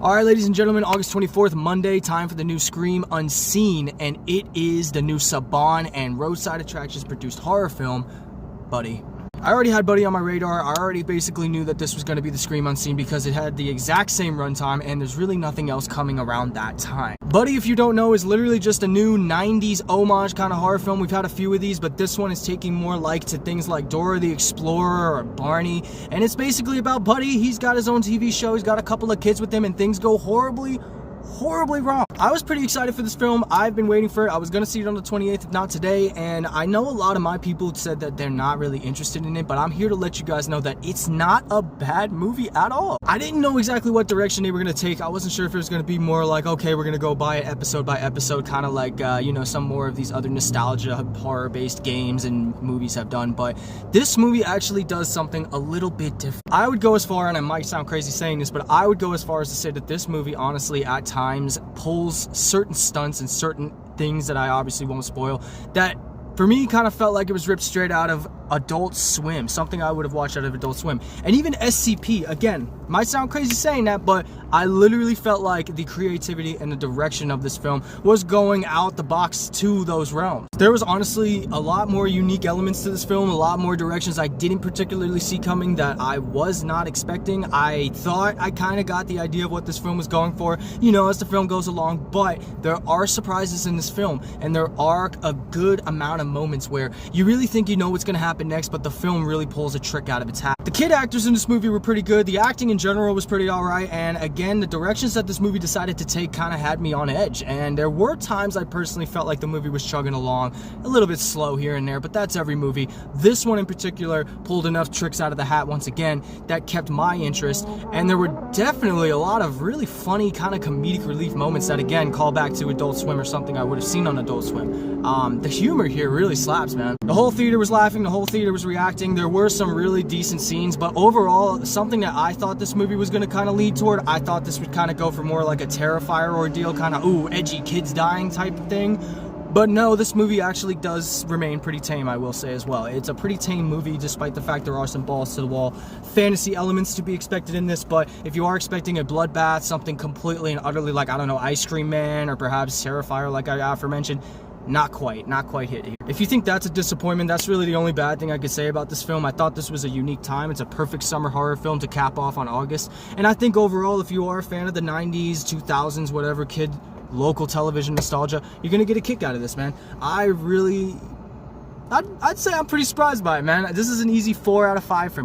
Alright, ladies and gentlemen, August 24th, Monday, time for the new Scream Unseen, and it is the new Saban and Roadside Attractions produced horror film, Buddy. I already had Buddy on my radar. I already basically knew that this was going to be the Scream Unseen because it had the exact same runtime and there's really nothing else coming around that time. Buddy, if you don't know, is literally just a new 90s homage kind of horror film. We've had a few of these, but this one is taking more like to things like Dora the Explorer or Barney, and it's basically about Buddy. He's got his own TV show, he's got a couple of kids with him, and things go horribly wrong. I was pretty excited for this film. I've been waiting for it. I was gonna see it on the 28th, if not today, and I know a lot of my people said that they're not really interested in it, but I'm here to let you guys know that it's not a bad movie at all. I didn't know exactly what direction they were gonna take. I wasn't sure if it was gonna be more like, okay, we're gonna go by it episode by episode, kind of like you know, some more of these other nostalgia horror based games and movies have done, but this movie actually does something a little bit different. I would go as far, and I might sound crazy saying this, but I would go as far as to say that this movie honestly at times pulls certain stunts and certain things that I obviously won't spoil that for me kind of felt like it was ripped straight out of Adult Swim, something I would have watched out of Adult Swim. And even SCP, again, might sound crazy saying that, but I literally felt like the creativity and the direction of this film was going out the box to those realms. There was honestly a lot more unique elements to this film, a lot more directions I didn't particularly see coming that I was not expecting. I thought I kind of got the idea of what this film was going for, you know, as the film goes along, but there are surprises in this film, and there are a good amount of moments where you really think you know what's going to happen next, but the film really pulls a trick out of its hat. The kid actors in this movie were pretty good. The acting in general was pretty alright, and again, the directions that this movie decided to take kind of had me on edge, and there were times I personally felt like the movie was chugging along a little bit slow here and there, but that's every movie. This one in particular pulled enough tricks out of the hat once again that kept my interest, and there were definitely a lot of really funny kind of comedic relief moments that again call back to Adult Swim or something I would have seen on Adult Swim. The humor here really slaps, man. The whole theater was laughing, the whole theater was reacting. There were some really decent scenes, but overall, something that I thought this movie was going to kind of lead toward, I thought this would kind of go for more like a Terrifier ordeal, kind of, ooh, edgy kids dying type of thing. But no, this movie actually does remain pretty tame, I will say as well. It's a pretty tame movie, despite the fact there are some balls to the wall fantasy elements to be expected in this, but if you are expecting a bloodbath, something completely and utterly like, I don't know, Ice Cream Man, or perhaps Terrifier like I aforementioned, not quite hit here. If you think that's a disappointment, that's really the only bad thing I could say about this film. I thought this was a unique time. It's a perfect summer horror film to cap off on August. And I think overall, if you are a fan of the 90s, 2000s, whatever kid, local television nostalgia, you're gonna get a kick out of this, man. I'd say I'm pretty surprised by it, man. This is an easy 4 out of 5 for me.